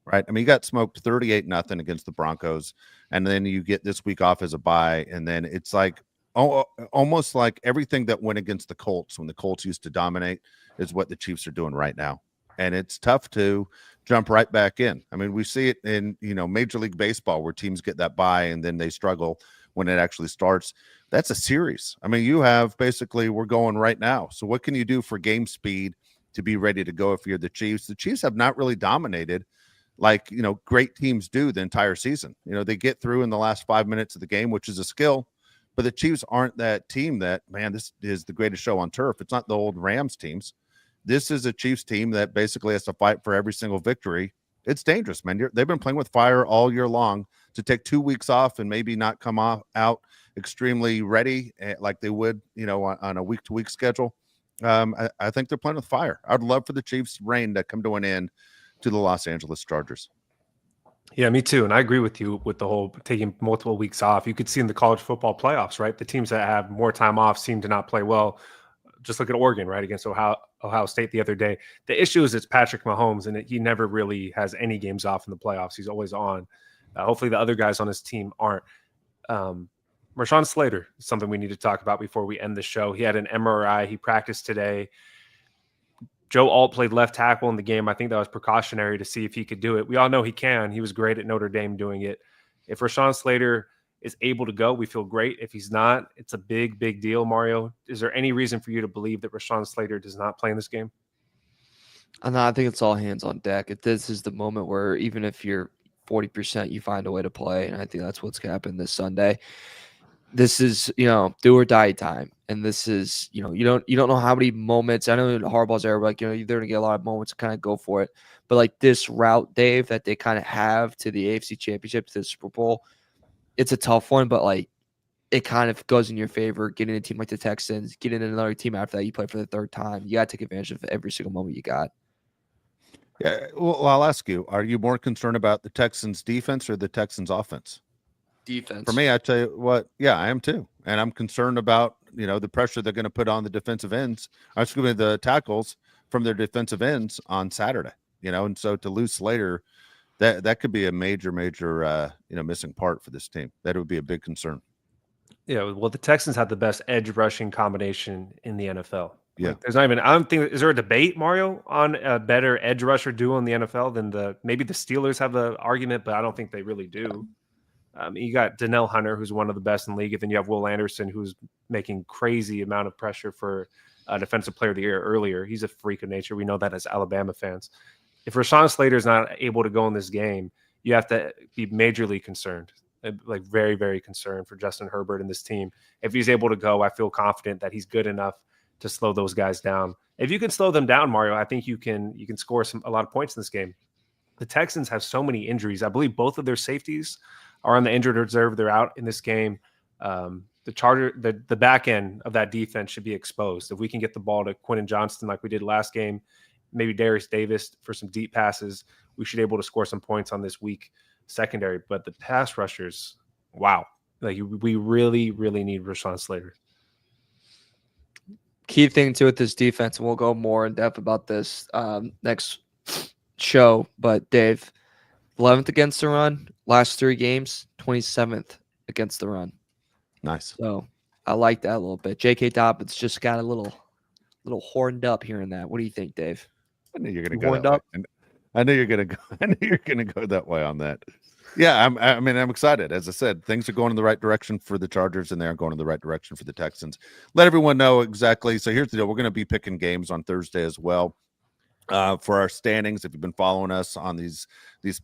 right? I mean, you got smoked 38-0 against the Broncos, and then you get this week off as a bye, and then it's like almost like everything that went against the Colts when the Colts used to dominate is what the Chiefs are doing right now, and it's tough to jump right back in. I mean, we see it in Major League Baseball where teams get that bye and then they struggle when it actually starts. That's a series. I mean, you have basically we're going right now. So what can you do for game speed to be ready to go if you're the Chiefs? The Chiefs have not really dominated like, great teams do the entire season. They get through in the last 5 minutes of the game, which is a skill, but the Chiefs aren't that team that, man, this is the greatest show on turf. It's not the old Rams teams. This is a Chiefs team that basically has to fight for every single victory. It's dangerous, man. They've been playing with fire all year long. To take 2 weeks off and maybe not come out extremely ready like they would, on a week-to-week schedule. I think they're playing with fire. I'd love for the Chiefs' reign to come to an end to the Los Angeles Chargers. Yeah, me too. And I agree with you with the whole taking multiple weeks off. You could see in the college football playoffs, right? The teams that have more time off seem to not play well. Just look at Oregon, right, against Ohio State the other day. The issue is it's Patrick Mahomes, and he never really has any games off in the playoffs. He's always on. Hopefully the other guys on his team aren't. Rashawn Slater is something we need to talk about before we end the show. He had an MRI. He practiced today. Joe Alt played left tackle in the game. I think that was precautionary to see if he could do it. We all know he can. He was great at Notre Dame doing it. If Rashawn Slater is able to go, we feel great. If he's not, it's a big, big deal, Mario. Is there any reason for you to believe that Rashawn Slater does not play in this game? No, I think it's all hands on deck. This is the moment where even if you're 40%, you find a way to play, and I think that's what's going to happen this Sunday. This is, do or die time, and this is, you don't know how many moments. I know Harbaugh's there, but they're going to get a lot of moments to kind of go for it. But like this route, Dave, that they kind of have to the AFC Championship, to the Super Bowl, it's a tough one, but like it kind of goes in your favor. Getting a team like the Texans, getting another team after that, you play for the third time. You got to take advantage of every single moment you got. Yeah, well, I'll ask you, are you more concerned about the Texans defense or the Texans offense? Defense. For me, I tell you what, yeah, I am too. And I'm concerned about, the pressure they're going to put on the defensive ends, the tackles from their defensive ends on Saturday, and so to lose Slater, that could be a major, missing part for this team. That would be a big concern. Yeah, well, the Texans have the best edge rushing combination in the NFL. Yeah, there's not even. I don't think. Is there a debate, Mario, on a better edge rusher duo in the NFL than maybe the Steelers have the argument, but I don't think they really do. You got Donnell Hunter, who's one of the best in the league, and then you have Will Anderson, who's making crazy amount of pressure for Defensive Player of the Year earlier. He's a freak of nature. We know that as Alabama fans. If Rashawn Slater is not able to go in this game, you have to be majorly concerned, like very, very concerned for Justin Herbert and this team. If he's able to go, I feel confident that he's good enough to slow those guys down. If you can slow them down, Mario, I think you can score a lot of points in this game. The Texans have so many injuries. I believe both of their safeties are on the injured reserve. They're out in this game. The back end of that defense should be exposed. If we can get the ball to Quentin Johnston like we did last game, maybe Darius Davis for some deep passes, we should be able to score some points on this weak secondary, but the pass rushers, wow. Like we really, really need Rashawn Slater. Key thing too with this defense, and we'll go more in depth about this next show. But Dave, 11th against the run, last 3 games, 27th against the run. Nice. So I like that a little bit. J.K. Dobbins just got a little horned up here and that. What do you think, Dave? I knew you're going to You go that horned up? way. I knew you're going to go. I knew you're going to go that way on that. Yeah, I'm excited. As I said, things are going in the right direction for the Chargers, and they're going in the right direction for the Texans. Let everyone know exactly. So here's the deal: we're going to be picking games on Thursday as well. For our standings, if you've been following us on these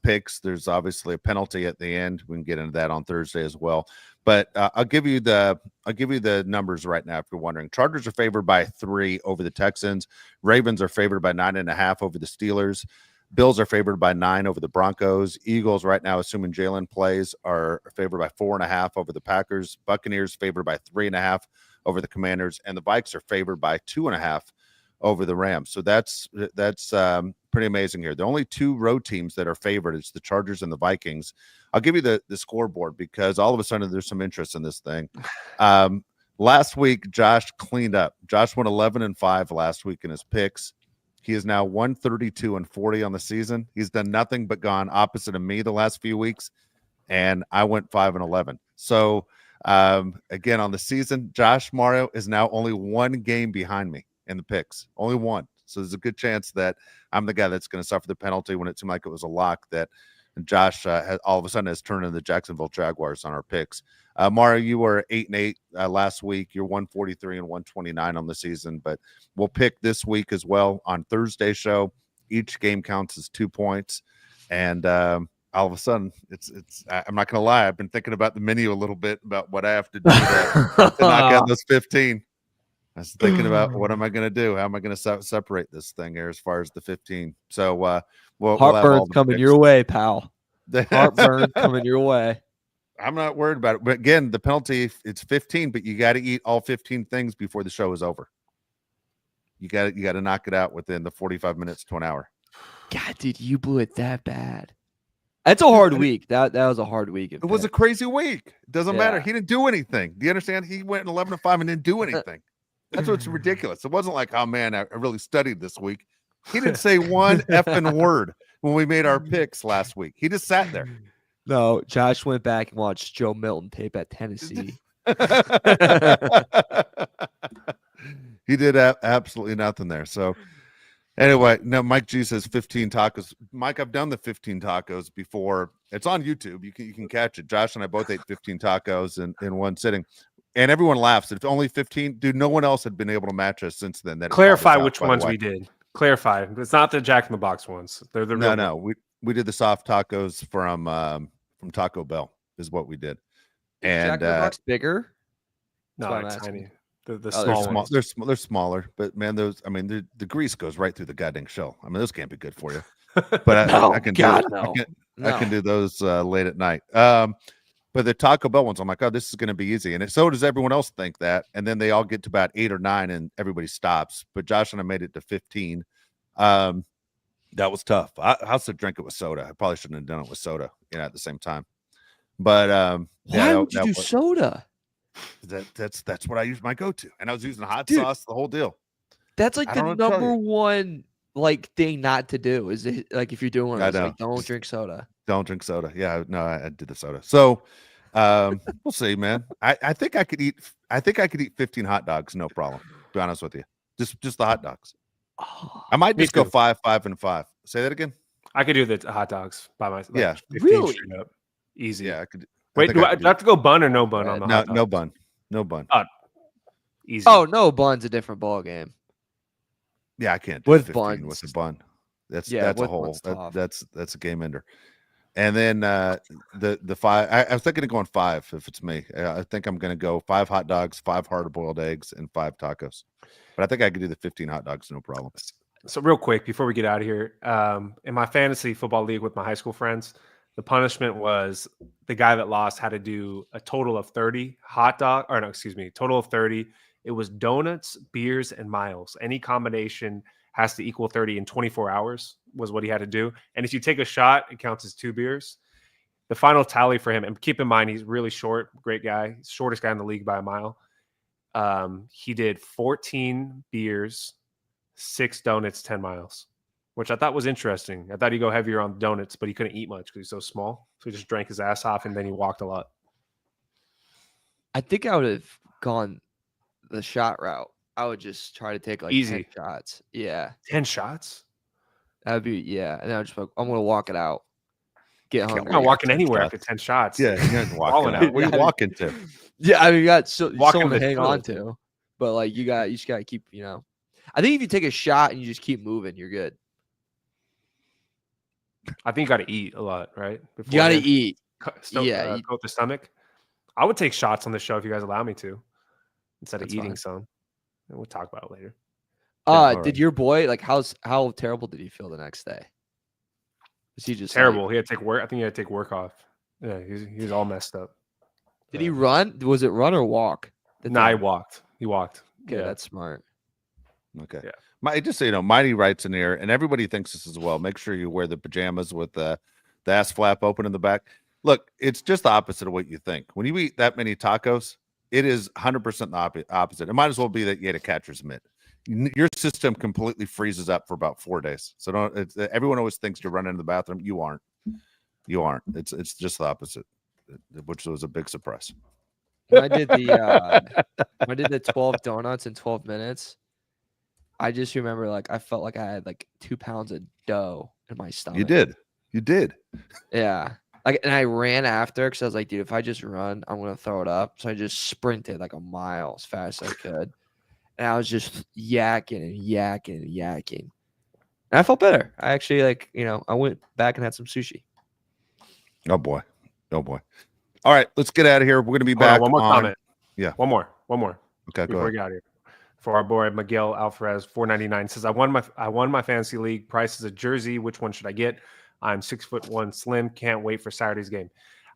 picks, there's obviously a penalty at the end. We can get into that on Thursday as well. But I'll give you the numbers right now if you're wondering. Chargers are favored by 3 over the Texans. Ravens are favored by 9.5 over the Steelers. Bills are favored by 9 over the Broncos. Eagles right now, assuming Jalen plays, are favored by 4.5 over the Packers. Buccaneers favored by 3.5 over the Commanders, and the Vikes are favored by 2.5 over the Rams. So that's pretty amazing here. The only 2 road teams that are favored is the Chargers and the Vikings. I'll give you the scoreboard because all of a sudden there's some interest in this thing. Last week, Josh cleaned up. Josh went 11-5 last week in his picks. He is now 132-40 on the season. He's done nothing but gone opposite of me the last few weeks, and I went 5-11. So again, on the season, Josh Mario is now only 1 game behind me in the picks, only 1. So there's a good chance that I'm the guy that's going to suffer the penalty when it seemed like it was a lock that Josh all of a sudden has turned into the Jacksonville Jaguars on our picks. Mario, you were 8-8 last week. You're 143-129 on the season, but we'll pick this week as well on Thursday show. Each game counts as 2 points, and all of a sudden, I'm not going to lie. I've been thinking about the menu a little bit about what I have to do to knock out those 15. I was thinking about what am I going to do? How am I going to separate this thing here as far as the 15? So we'll Heartburn's coming your way, pal. Heartburn coming your way. I'm not worried about it. But again, the penalty, it's 15, but you got to eat all 15 things before the show is over. You got to knock it out within the 45 minutes to an hour. God, dude, you blew it that bad. That's a hard week. That was a hard week. It was a crazy week. It doesn't matter. He didn't do anything. Do you understand? He went 11-5 and didn't do anything. That's what's ridiculous. It wasn't like, oh man, I really studied this week. He didn't say one effing word when we made our picks last week. He just sat there. No, Josh went back and watched Joe Milton tape at Tennessee. He did absolutely nothing there. So anyway, no, Mike G says 15 tacos. Mike, I've done the 15 tacos before. It's on YouTube. You can catch it. Josh and I both ate 15 tacos in one sitting. And everyone laughs. It's only 15. Dude, no one else had been able to match us since then. Clarify which ones we did. Clarify. It's not the Jack in the Box ones. They're the real no. We did the soft tacos from Taco Bell is what we did. And Jack in the Box bigger? No, it's tiny. The small small ones. They're smaller, but man, those. I mean, the grease goes right through the goddamn shell. I mean, those can't be good for you. But I can do those late at night. But the Taco Bell ones, I'm like, oh, this is going to be easy. And so does everyone else think that. And then they all get to about 8 or 9 and everybody stops. But Josh and I made it to 15. That was tough. I also drink it with soda. I probably shouldn't have done it with soda, at the same time. But why would you do soda? That's what I use my go-to. And I was using hot sauce, the whole deal. That's like the number one thing not to do. Is it like if you're doing one of those, don't drink soda. Don't drink soda. Yeah, no, I did the soda. So we'll see, man. I think I could eat 15 hot dogs, no problem. To be honest with you. Just the hot dogs. Oh, I might just go 5, 5, and 5. Say that again. I could do the hot dogs by myself. Yeah, really easy. Yeah, I could. Wait, do I have to go bun or no bun on the hot dogs? No bun. Easy. Oh, no bun's a different ball game. Yeah, I can't do with 15 buns. with the bun. That's a whole. That's a game ender. And then the 5. I was thinking of going 5 if it's me. I think I'm going to go 5 hot dogs, 5 hard-boiled eggs, and 5 tacos. But I think I could do the 15 hot dogs, no problem. So real quick before we get out of here, in my fantasy football league with my high school friends, the punishment was the guy that lost had to do a total of 30 total of 30. It was donuts, beers, and miles. Any combination has to equal 30 in 24 hours was what he had to do. And if you take a shot, it counts as 2 beers. The final tally for him, and keep in mind he's really short, great guy, shortest guy in the league by a mile. He did 14 beers, 6 donuts, 10 miles, which I thought was interesting. I thought he'd go heavier on donuts, but he couldn't eat much because he's so small. So he just drank his ass off, and then he walked a lot. I think I would have gone the shot route. I would just try to take like Easy 10 shots. Yeah. 10 shots? That'd be, yeah. And then I'm going to walk it out. Get hungry. I'm not walking 10 anywhere shots. after 10 shots. Yeah, you're not walking Falling out. out. Where are you walking to? Yeah, I mean, you got Walking someone to the hang on toilet. to. But like you just got to keep, I think if you take a shot and you just keep moving, you're good. I think you got to eat a lot, right? You got to Beforehand. eat. Yeah, coat the stomach. I would take shots on the show if you guys allow me to, instead of That's eating fine. some. And we'll talk about it later. all Did right. your boy how terrible did he feel the next day? Was he just Terrible. like- He had to take work. I think he had to take work off. Yeah, he was all messed up. did he run? Was it run or walk? Nah, he walked. He walked. Okay, Yeah. that's smart. Okay. Yeah. Just so you know, Mighty writes in here, and everybody thinks this as well. Make sure you wear the pajamas with the ass flap open in the back. Look, it's just the opposite of what you think. When you eat that many tacos, it is 100% the opposite. It might as well be that you ate a catcher's mitt. Your system completely freezes up for about 4 days. So everyone always thinks you're running to the bathroom. You aren't. You aren't. It's just the opposite, which was a big surprise. When I did the 12 donuts in 12 minutes, I just remember like I felt like I had like 2 pounds of dough in my stomach. You did. Yeah. Like, and I ran after because I was like, dude, if I just run, I'm gonna throw it up. So I just sprinted like a mile as fast as I could, and I was just yakking and yakking and yakking. And I felt better. I actually I went back and had some sushi. Oh boy. All right, let's get out of here. We're gonna be Hold on, back. one more comment. Yeah. One more. Okay, go Before ahead. we get out of here. For our boy Miguel Alvarez, 499 says, I won my fantasy league. Price is a jersey. Which one should I get? I'm 6'1", slim. Can't wait for Saturday's game.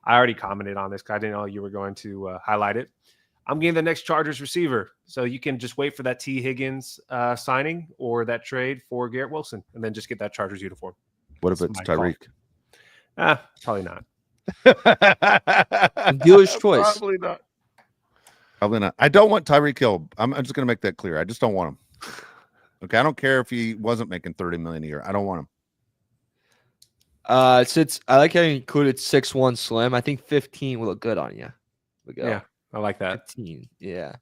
I already commented on this. I didn't know you were going to highlight it. I'm getting the next Chargers receiver, so you can just wait for that T. Higgins signing or that trade for Garrett Wilson, and then just get that Chargers uniform. What if That's it's my call. Tyreek? Probably not. Dealer's choice. Probably not. I don't want Tyreek Hill. I'm just going to make that clear. I just don't want him. Okay, I don't care if he wasn't making $30 million a year. I don't want him. Since I like how you included 6'1" slim, I think 15 will look good on you. Miguel. Yeah, I like that. 15. Yeah.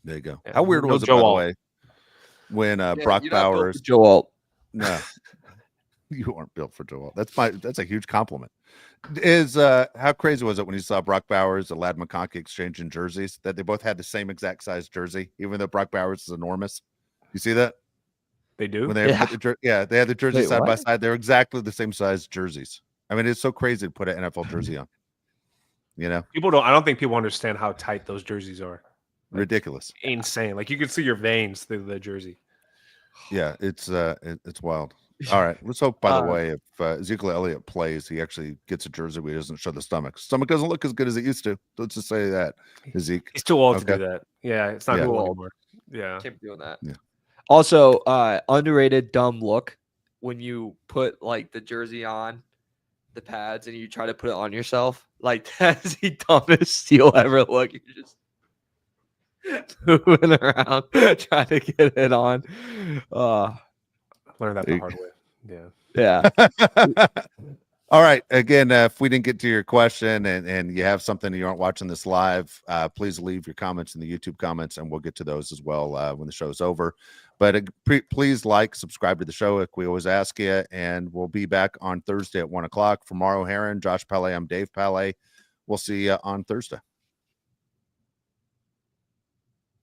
There you go. Yeah. How weird No was it, Joe by the Alt. way, when Brock you're not built Bowers? for Joe Alt. No, you aren't built for Joe Alt. That's a huge compliment. How crazy was it when you saw Brock Bowers and Lad McConkey exchanging jerseys, that they both had the same exact size jersey, even though Brock Bowers is enormous? You see that? They do? When they Yeah. they had the jerseys Wait, side by what? side. They're exactly the same size jerseys. I mean, it's so crazy to put an NFL jersey on. I don't think people understand how tight those jerseys are. Ridiculous. Insane. Like you can see your veins through the jersey. Yeah, it's wild. All right, let's hope. By the Uh, way, if Ezekiel Elliott plays, he actually gets a jersey where he doesn't show the stomach. Stomach doesn't look as good as it used to. Let's just say that, Ezekiel. He's too old to Okay. do that. Yeah, it's not Yeah. cool Too old. anymore. Yeah. Can't be doing that. Yeah. Also, underrated dumb look when you put like the jersey on the pads and you try to put it on yourself. Like that's the dumbest you'll ever look. You're just moving around trying to get it on. Learned that There the you hard way. Yeah. Yeah. All right. Again, if we didn't get to your question and you have something you aren't watching this live, please leave your comments in the YouTube comments, and we'll get to those as well when the show's over. But please subscribe to the show, like we always ask you, and we'll be back on Thursday at 1:00. For Mauro Heron, Josh Pele, I'm Dave Pele. We'll see you on Thursday.